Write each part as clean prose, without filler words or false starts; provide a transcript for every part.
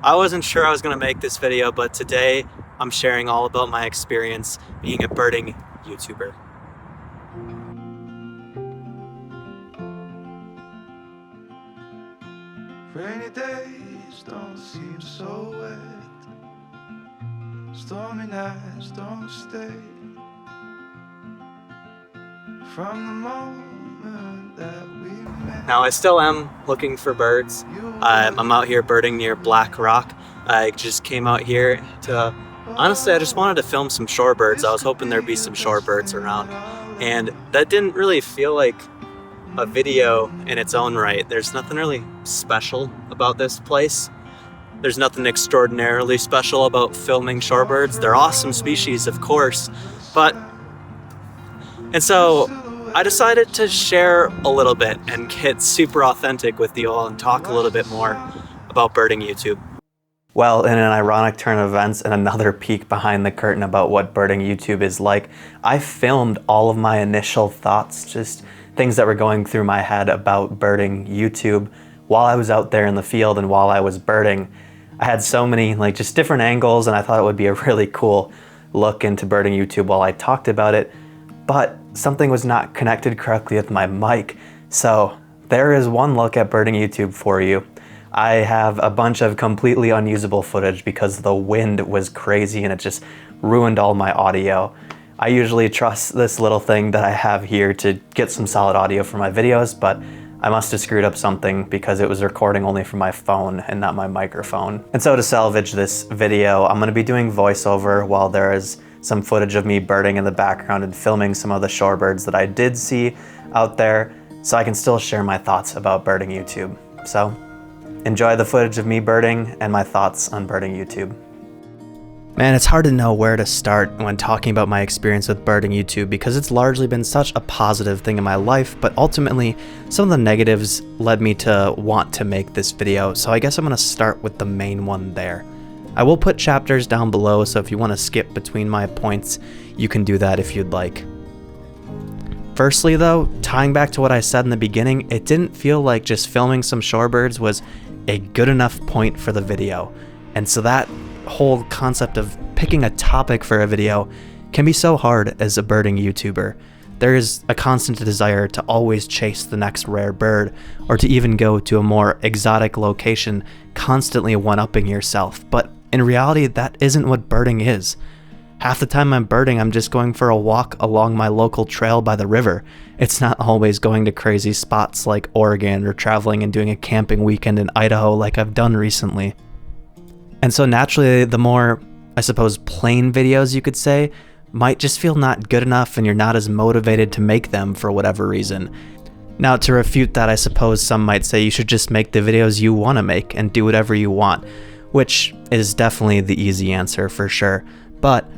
I wasn't sure I was going to make this video, but today I'm sharing all about my experience being a birding YouTuber. Rainy days don't seem so wet. Stormy nights don't stay. From the moment that we met. Now I still am looking for birds. I'm out here birding near Black Rock. I just came out here to, honestly, I just wanted to film some shorebirds. I was hoping there'd be some shorebirds around. And that didn't really feel like a video in its own right. There's nothing really special about this place. There's nothing extraordinarily special about filming shorebirds. They're awesome species, of course, and so I decided to share a little bit and get super authentic with you all and talk a little bit more about birding YouTube. Well, in an ironic turn of events and another peek behind the curtain about what birding YouTube is like, I filmed all of my initial thoughts, just things that were going through my head about birding YouTube while I was out there in the field and while I was birding. I had so many just different angles, and I thought it would be a really cool look into birding YouTube while I talked about it, but something was not connected correctly with my mic. So there is one look at birding YouTube for you. I have a bunch of completely unusable footage because the wind was crazy and it just ruined all my audio. I usually trust this little thing that I have here to get some solid audio for my videos, but I must have screwed up something because it was recording only from my phone and not my microphone. And so to salvage this video, I'm gonna be doing voiceover while there is some footage of me birding in the background and filming some of the shorebirds that I did see out there, so I can still share my thoughts about birding YouTube. So enjoy the footage of me birding and my thoughts on birding YouTube. Man, it's hard to know where to start when talking about my experience with birding YouTube because it's largely been such a positive thing in my life, but ultimately some of the negatives led me to want to make this video, so I guess I'm going to start with the main one there. I will put chapters down below, so if you want to skip between my points, you can do that if you'd like. Firstly though, tying back to what I said in the beginning, it didn't feel like just filming some shorebirds was a good enough point for the video, and so that whole concept of picking a topic for a video can be so hard as a birding YouTuber. There is a constant desire to always chase the next rare bird, or to even go to a more exotic location, constantly one-upping yourself, but in reality that isn't what birding is. Half the time I'm birding, I'm just going for a walk along my local trail by the river. It's not always going to crazy spots like Oregon or traveling and doing a camping weekend in Idaho like I've done recently. And so naturally, the more, I suppose, plain videos you could say, might just feel not good enough and you're not as motivated to make them for whatever reason. Now, to refute that, I suppose some might say you should just make the videos you want to make and do whatever you want, which is definitely the easy answer for sure. But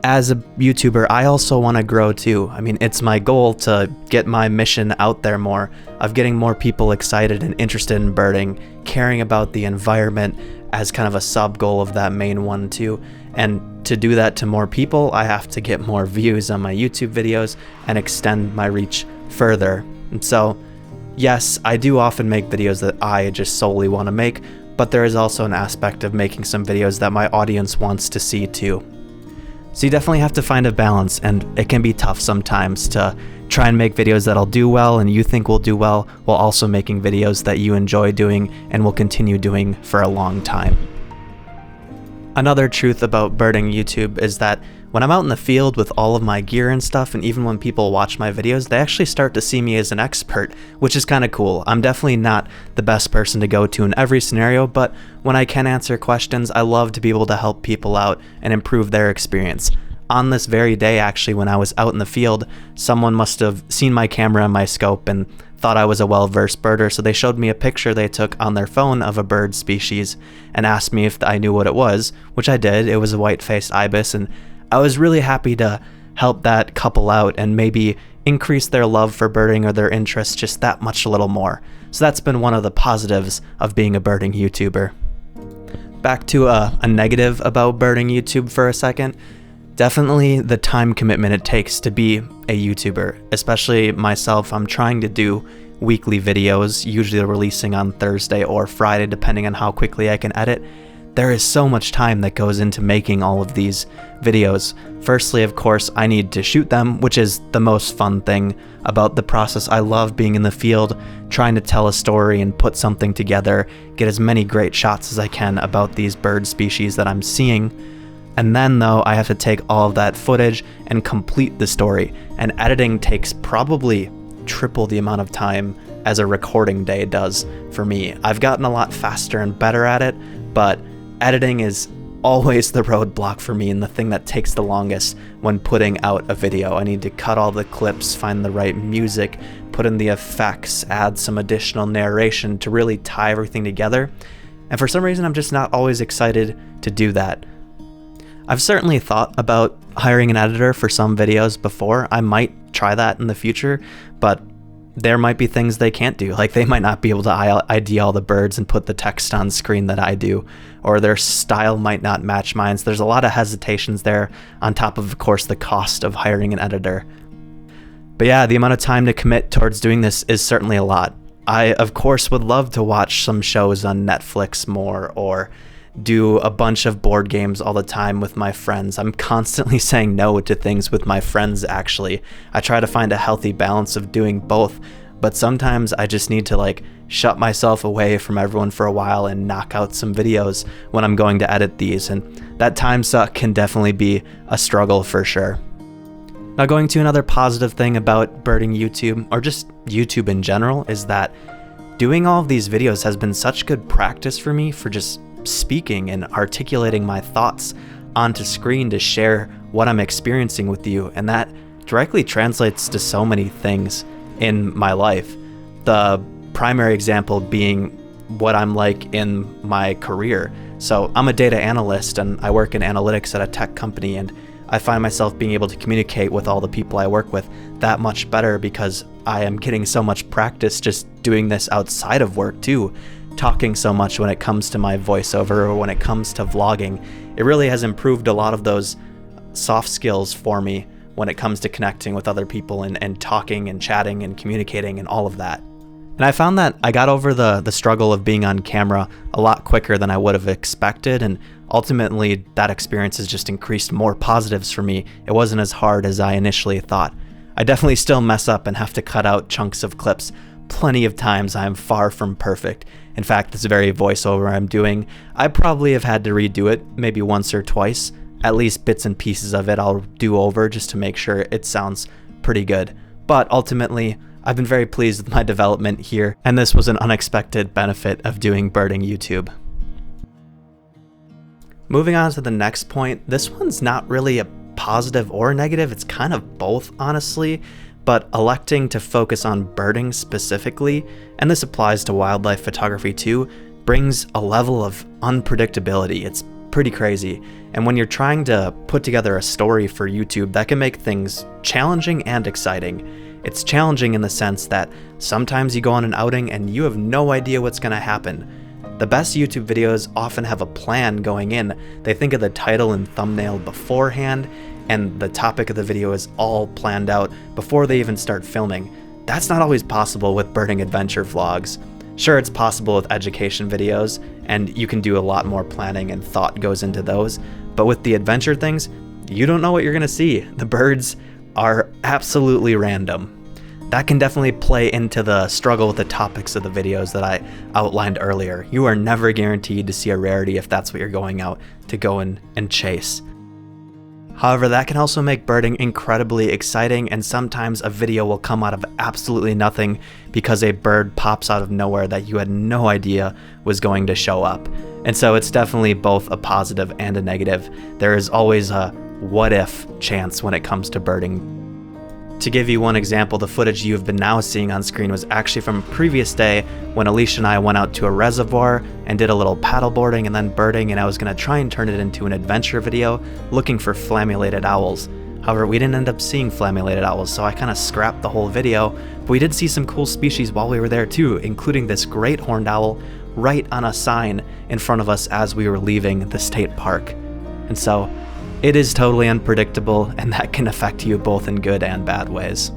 as a YouTuber, I also want to grow too. I mean, it's my goal to get my mission out there more, of getting more people excited and interested in birding, caring about the environment as kind of a sub goal of that main one too. And to do that to more people, I have to get more views on my YouTube videos and extend my reach further. And so, yes, I do often make videos that I just solely want to make, but there is also an aspect of making some videos that my audience wants to see too. So you definitely have to find a balance, and it can be tough sometimes to try and make videos that'll do well and you think will do well, while also making videos that you enjoy doing and will continue doing for a long time. Another truth about birding YouTube is that when I'm out in the field with all of my gear and stuff, and even when people watch my videos, they actually start to see me as an expert, which is kind of cool. I'm definitely not the best person to go to in every scenario, but when I can answer questions, I love to be able to help people out and improve their experience. On this very day, actually, when I was out in the field, someone must have seen my camera and my scope and thought I was a well-versed birder, so they showed me a picture they took on their phone of a bird species and asked me if I knew what it was, which I did. It was a white-faced ibis, and I was really happy to help that couple out and maybe increase their love for birding or their interest just that much a little more. So that's been one of the positives of being a birding YouTuber. Back to a negative about birding YouTube for a second. Definitely the time commitment it takes to be a YouTuber, especially myself. I'm trying to do weekly videos, usually releasing on Thursday or Friday, depending on how quickly I can edit. There is so much time that goes into making all of these videos. Firstly, of course, I need to shoot them, which is the most fun thing about the process. I love being in the field, trying to tell a story and put something together, get as many great shots as I can about these bird species that I'm seeing. And then though, I have to take all of that footage and complete the story. And editing takes probably triple the amount of time as a recording day does for me. I've gotten a lot faster and better at it, but editing is always the roadblock for me and the thing that takes the longest when putting out a video. I need to cut all the clips, find the right music, put in the effects, add some additional narration to really tie everything together. And for some reason, I'm just not always excited to do that. I've certainly thought about hiring an editor for some videos before. I might try that in the future, but there might be things they can't do. Like they might not be able to ID all the birds and put the text on screen that I do, or their style might not match mine. So there's a lot of hesitations there, on top of course, the cost of hiring an editor. But yeah, the amount of time to commit towards doing this is certainly a lot. I, of course, would love to watch some shows on Netflix more, or do a bunch of board games all the time with my friends. I'm constantly saying no to things with my friends, actually. I try to find a healthy balance of doing both, but sometimes I just need to shut myself away from everyone for a while and knock out some videos when I'm going to edit these, and that time suck can definitely be a struggle for sure. Now, going to another positive thing about birding YouTube, or just YouTube in general, is that doing all of these videos has been such good practice for me for just speaking and articulating my thoughts onto screen to share what I'm experiencing with you, and that directly translates to so many things in my life. The primary example being what I'm like in my career. So I'm a data analyst and I work in analytics at a tech company, and I find myself being able to communicate with all the people I work with that much better because I am getting so much practice just doing this outside of work too. Talking so much when it comes to my voiceover or when it comes to vlogging. It really has improved a lot of those soft skills for me when it comes to connecting with other people and talking and chatting and communicating and all of that. And I found that I got over the struggle of being on camera a lot quicker than I would have expected, and ultimately that experience has just increased more positives for me. It wasn't as hard as I initially thought. I definitely still mess up and have to cut out chunks of clips. Plenty of times I am far from perfect. In fact, this very voiceover I'm doing, I probably have had to redo it maybe once or twice. At least bits and pieces of it I'll do over just to make sure it sounds pretty good. But ultimately, I've been very pleased with my development here, and this was an unexpected benefit of doing birding YouTube. Moving on to the next point, this one's not really a positive or negative, it's kind of both, honestly. But electing to focus on birding specifically, and this applies to wildlife photography too, brings a level of unpredictability. It's pretty crazy. And when you're trying to put together a story for YouTube, that can make things challenging and exciting. It's challenging in the sense that sometimes you go on an outing and you have no idea what's going to happen. The best YouTube videos often have a plan going in. They think of the title and thumbnail beforehand, and the topic of the video is all planned out before they even start filming. That's not always possible with birding adventure vlogs. Sure, it's possible with education videos, and you can do a lot more planning and thought goes into those, but with the adventure things, you don't know what you're gonna see. The birds are absolutely random. That can definitely play into the struggle with the topics of the videos that I outlined earlier. You are never guaranteed to see a rarity if that's what you're going out to go and chase. However, that can also make birding incredibly exciting, and sometimes a video will come out of absolutely nothing because a bird pops out of nowhere that you had no idea was going to show up. And so it's definitely both a positive and a negative. There is always a what if chance when it comes to birding. To give you one example, the footage you've been now seeing on screen was actually from a previous day when Alicia and I went out to a reservoir and did a little paddleboarding and then birding, and I was going to try and turn it into an adventure video looking for flammulated owls. However, we didn't end up seeing flammulated owls, so I kind of scrapped the whole video, but we did see some cool species while we were there too, including this great horned owl right on a sign in front of us as we were leaving the state park. And so It is totally unpredictable, and that can affect you both in good and bad ways.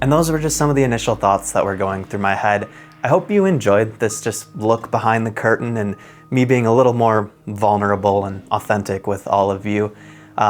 And those were just some of the initial thoughts that were going through my head. I hope you enjoyed this just look behind the curtain and me being a little more vulnerable and authentic with all of you.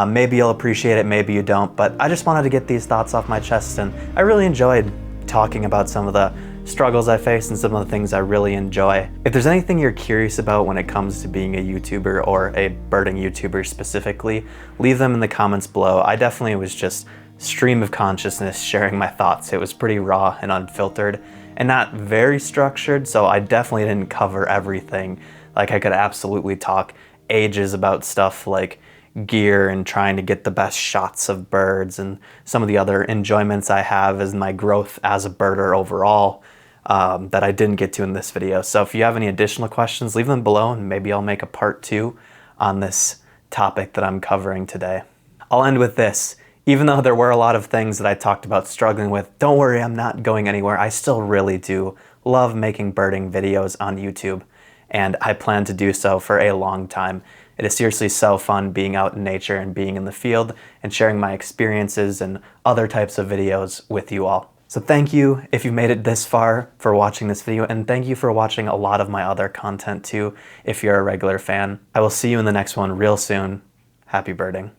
Maybe you'll appreciate it, maybe you don't, but I just wanted to get these thoughts off my chest, and I really enjoyed talking about some of the struggles I face and some of the things I really enjoy. If there's anything you're curious about when it comes to being a YouTuber or a birding YouTuber specifically, leave them in the comments below. I definitely was just stream of consciousness sharing my thoughts. It was pretty raw and unfiltered and not very structured, so I definitely didn't cover everything. Like, I could absolutely talk ages about stuff like gear and trying to get the best shots of birds and some of the other enjoyments I have as my growth as a birder overall that I didn't get to in this video. So if you have any additional questions, leave them below and maybe I'll make a part 2 on this topic that I'm covering today. I'll end with this. Even though there were a lot of things that I talked about struggling with, don't worry, I'm not going anywhere. I still really do love making birding videos on YouTube, and I plan to do so for a long time. It is seriously so fun being out in nature and being in the field and sharing my experiences and other types of videos with you all. So thank you if you've made it this far for watching this video, and thank you for watching a lot of my other content too if you're a regular fan. I will see you in the next one real soon. Happy birding.